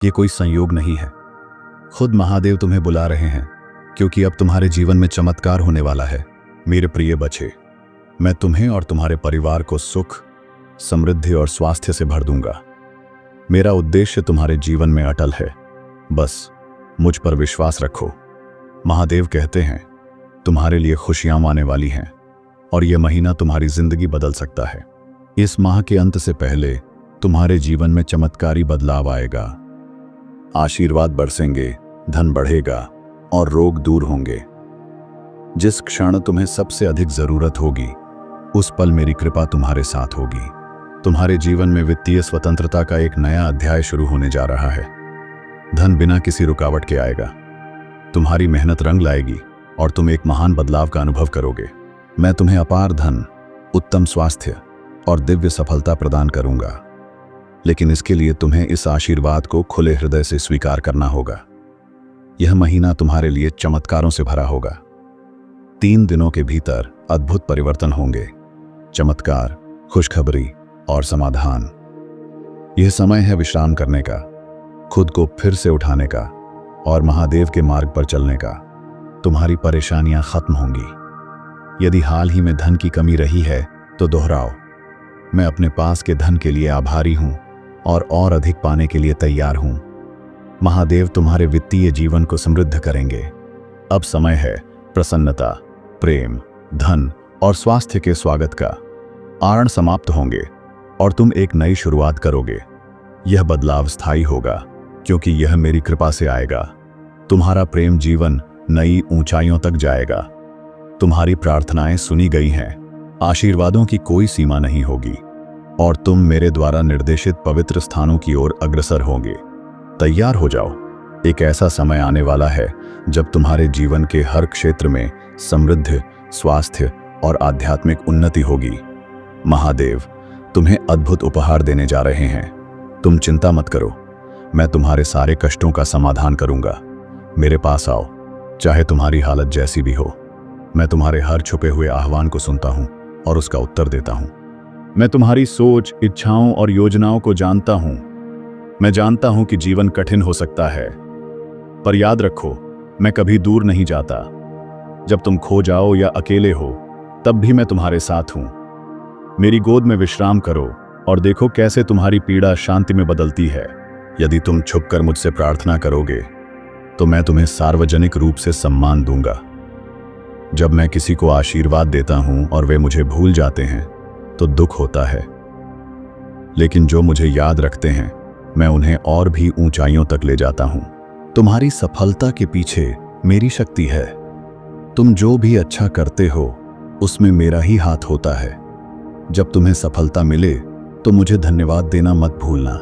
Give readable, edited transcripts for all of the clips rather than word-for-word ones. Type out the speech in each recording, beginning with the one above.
ये कोई संयोग नहीं है। खुद महादेव तुम्हें बुला रहे हैं, क्योंकि अब तुम्हारे जीवन में चमत्कार होने वाला है। मेरे प्रिय बच्चे, मैं तुम्हें और तुम्हारे परिवार को सुख, समृद्धि और स्वास्थ्य से भर दूंगा। मेरा उद्देश्य तुम्हारे जीवन में अटल है। बस मुझ पर विश्वास रखो। महादेव कहते हैं, तुम्हारे लिए खुशियां आने वाली हैं और यह महीना तुम्हारी जिंदगी बदल सकता है। इस माह के अंत से पहले तुम्हारे जीवन में चमत्कारी बदलाव आएगा। आशीर्वाद बरसेंगे, धन बढ़ेगा और रोग दूर होंगे। जिस क्षण तुम्हें सबसे अधिक जरूरत होगी, उस पल मेरी कृपा तुम्हारे साथ होगी। तुम्हारे जीवन में वित्तीय स्वतंत्रता का एक नया अध्याय शुरू होने जा रहा है। धन बिना किसी रुकावट के आएगा। तुम्हारी मेहनत रंग लाएगी और तुम एक महान बदलाव का अनुभव करोगे। मैं तुम्हें अपार धन, उत्तम स्वास्थ्य और दिव्य सफलता प्रदान करूंगा, लेकिन इसके लिए तुम्हें इस आशीर्वाद को खुले हृदय से स्वीकार करना होगा। यह महीना तुम्हारे लिए चमत्कारों से भरा होगा। 3 दिनों के भीतर अद्भुत परिवर्तन होंगे। चमत्कार, खुशखबरी और समाधान। यह समय है विश्राम करने का, खुद को फिर से उठाने का और महादेव के मार्ग पर चलने का। तुम्हारी परेशानियां खत्म होंगी। यदि हाल ही में धन की कमी रही है तो दोहराओ। मैं अपने पास के धन के लिए आभारी हूं और अधिक पाने के लिए तैयार हूं। महादेव तुम्हारे वित्तीय जीवन को समृद्ध करेंगे। अब समय है प्रसन्नता, प्रेम, धन और स्वास्थ्य के स्वागत का। आरण समाप्त होंगे और तुम एक नई शुरुआत करोगे। यह बदलाव स्थायी होगा, क्योंकि यह मेरी कृपा से आएगा। तुम्हारा प्रेम जीवन नई ऊंचाइयों तक जाएगा। तुम्हारी प्रार्थनाएं सुनी गई हैं। आशीर्वादों की कोई सीमा नहीं होगी और तुम मेरे द्वारा निर्देशित पवित्र स्थानों की ओर अग्रसर होंगे। तैयार हो जाओ। एक ऐसा समय आने वाला है जब तुम्हारे जीवन के हर क्षेत्र में समृद्धि, स्वास्थ्य और आध्यात्मिक उन्नति होगी। महादेव तुम्हें अद्भुत उपहार देने जा रहे हैं। तुम चिंता मत करो, मैं तुम्हारे सारे कष्टों का समाधान करूंगा। मेरे पास आओ, चाहे तुम्हारी हालत जैसी भी हो। मैं तुम्हारे हर छुपे हुए आह्वान को सुनता हूं और उसका उत्तर देता हूं। मैं तुम्हारी सोच, इच्छाओं और योजनाओं को जानता हूं। मैं जानता हूं कि जीवन कठिन हो सकता है, पर याद रखो, मैं कभी दूर नहीं जाता। जब तुम खो जाओ या अकेले हो, तब भी मैं तुम्हारे साथ हूं। मेरी गोद में विश्राम करो और देखो कैसे तुम्हारी पीड़ा शांति में बदलती है। यदि तुम छुपकर मुझसे प्रार्थना करोगे, तो मैं तुम्हें सार्वजनिक रूप से सम्मान दूंगा। जब मैं किसी को आशीर्वाद देता हूं और वे मुझे भूल जाते हैं, तो दुख होता है, लेकिन जो मुझे याद रखते हैं, मैं उन्हें और भी ऊंचाइयों तक ले जाता हूं। तुम्हारी सफलता के पीछे मेरी शक्ति है। तुम जो भी अच्छा करते हो, उसमें मेरा ही हाथ होता है। जब तुम्हें सफलता मिले, तो मुझे धन्यवाद देना मत भूलना।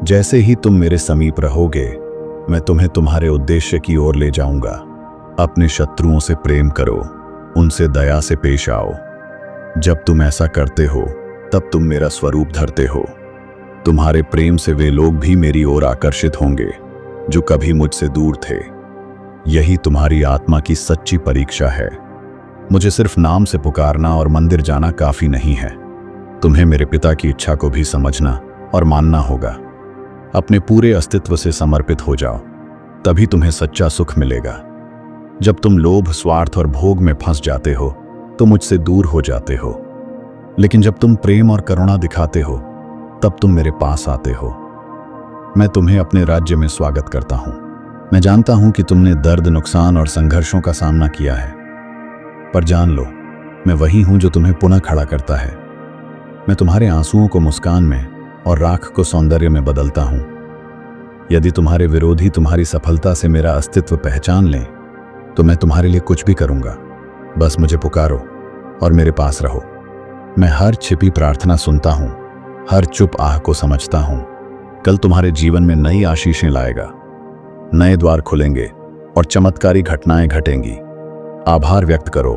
जैसे ही तुम मेरे समीप रहोगे, मैं तुम्हें तुम्हारे उद्देश्य की ओर ले जाऊंगा। अपने शत्रुओं से प्रेम करो, उनसे दया से पेश आओ। जब तुम ऐसा करते हो, तब तुम मेरा स्वरूप धरते हो। तुम्हारे प्रेम से वे लोग भी मेरी ओर आकर्षित होंगे जो कभी मुझसे दूर थे। यही तुम्हारी आत्मा की सच्ची परीक्षा है। मुझे सिर्फ नाम से पुकारना और मंदिर जाना काफी नहीं है। तुम्हें मेरे पिता की इच्छा को भी समझना और मानना होगा। अपने पूरे अस्तित्व से समर्पित हो जाओ, तभी तुम्हें सच्चा सुख मिलेगा। जब तुम लोभ, स्वार्थ और भोग में फंस जाते हो, तो मुझसे दूर हो जाते हो, लेकिन जब तुम प्रेम और करुणा दिखाते हो, तब तुम मेरे पास आते हो। मैं तुम्हें अपने राज्य में स्वागत करता हूं। मैं जानता हूं कि तुमने दर्द, नुकसान और संघर्षों का सामना किया है, पर जान लो, मैं वही हूं जो तुम्हें पुनः खड़ा करता है। मैं तुम्हारे आंसुओं को मुस्कान में और राख को सौंदर्य में बदलता हूं। यदि तुम्हारे विरोधी तुम्हारी सफलता से मेरा अस्तित्व पहचान लें, तो मैं तुम्हारे लिए कुछ भी करूंगा। बस मुझे पुकारो और मेरे पास रहो। मैं हर छिपी प्रार्थना सुनता हूं, हर चुप आह को समझता हूं। कल तुम्हारे जीवन में नई आशीषें लाएगा, नए द्वार खुलेंगे और चमत्कारी घटनाएं घटेंगी। आभार व्यक्त करो,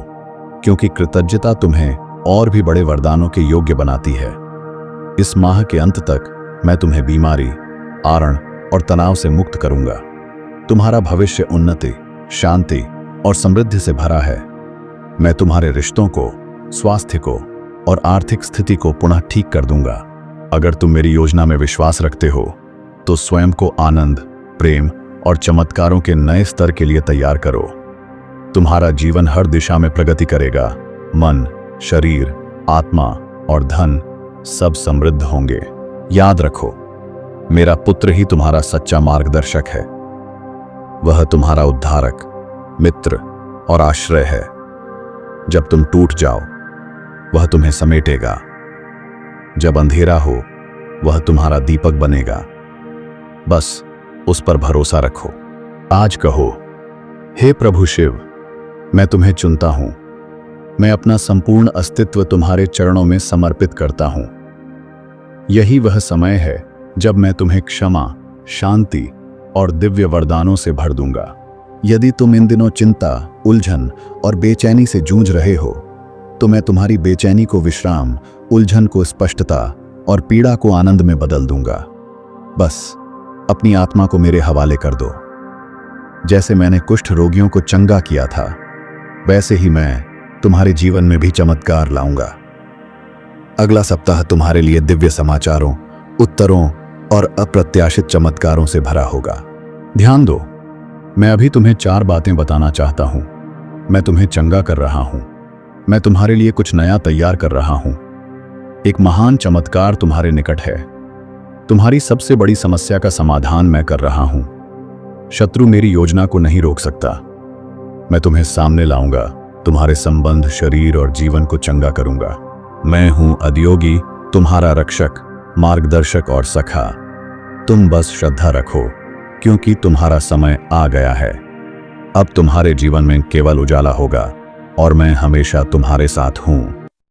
क्योंकि कृतज्ञता तुम्हें और भी बड़े वरदानों के योग्य बनाती है। इस माह के अंत तक मैं तुम्हें बीमारी, आरण और तनाव से मुक्त करूंगा। तुम्हारा भविष्य उन्नति, शांति और समृद्धि से भरा है। मैं तुम्हारे रिश्तों को, स्वास्थ्य को और आर्थिक स्थिति को पुनः ठीक कर दूंगा। अगर तुम मेरी योजना में विश्वास रखते हो, तो स्वयं को आनंद, प्रेम और चमत्कारों के नए स्तर के लिए तैयार करो। तुम्हारा जीवन हर दिशा में प्रगति करेगा। मन, शरीर, आत्मा और धन सब समृद्ध होंगे। याद रखो, मेरा पुत्र ही तुम्हारा सच्चा मार्गदर्शक है। वह तुम्हारा उद्धारक, मित्र और आश्रय है। जब तुम टूट जाओ, वह तुम्हें समेटेगा। जब अंधेरा हो, वह तुम्हारा दीपक बनेगा। बस उस पर भरोसा रखो। आज कहो, हे प्रभु शिव, मैं तुम्हें चुनता हूं। मैं अपना संपूर्ण अस्तित्व तुम्हारे चरणों में समर्पित करता हूं। यही वह समय है जब मैं तुम्हें क्षमा, शांति और दिव्य वरदानों से भर दूंगा। यदि तुम इन दिनों चिंता, उलझन और बेचैनी से जूझ रहे हो, तो मैं तुम्हारी बेचैनी को विश्राम, उलझन को स्पष्टता और पीड़ा को आनंद में बदल दूंगा। बस अपनी आत्मा को मेरे हवाले कर दो। जैसे मैंने कुष्ठ रोगियों को चंगा किया था, वैसे ही मैं तुम्हारे जीवन में भी चमत्कार लाऊंगा। अगला सप्ताह तुम्हारे लिए दिव्य समाचारों, उत्तरों और अप्रत्याशित चमत्कारों से भरा होगा। ध्यान दो, मैं अभी तुम्हें 4 बातें बताना चाहता हूं। मैं तुम्हें चंगा कर रहा हूं। मैं तुम्हारे लिए कुछ नया तैयार कर रहा हूं। एक महान चमत्कार तुम्हारे निकट है। तुम्हारी सबसे बड़ी समस्या का समाधान मैं कर रहा हूं। शत्रु मेरी योजना को नहीं रोक सकता। मैं तुम्हें सामने लाऊंगा। तुम्हारे संबंध, शरीर और जीवन को चंगा करूंगा। मैं हूं अदियोगी, तुम्हारा रक्षक, मार्गदर्शक और सखा। तुम बस श्रद्धा रखो, क्योंकि तुम्हारा समय आ गया है। अब तुम्हारे जीवन में केवल उजाला होगा और मैं हमेशा तुम्हारे साथ हूं।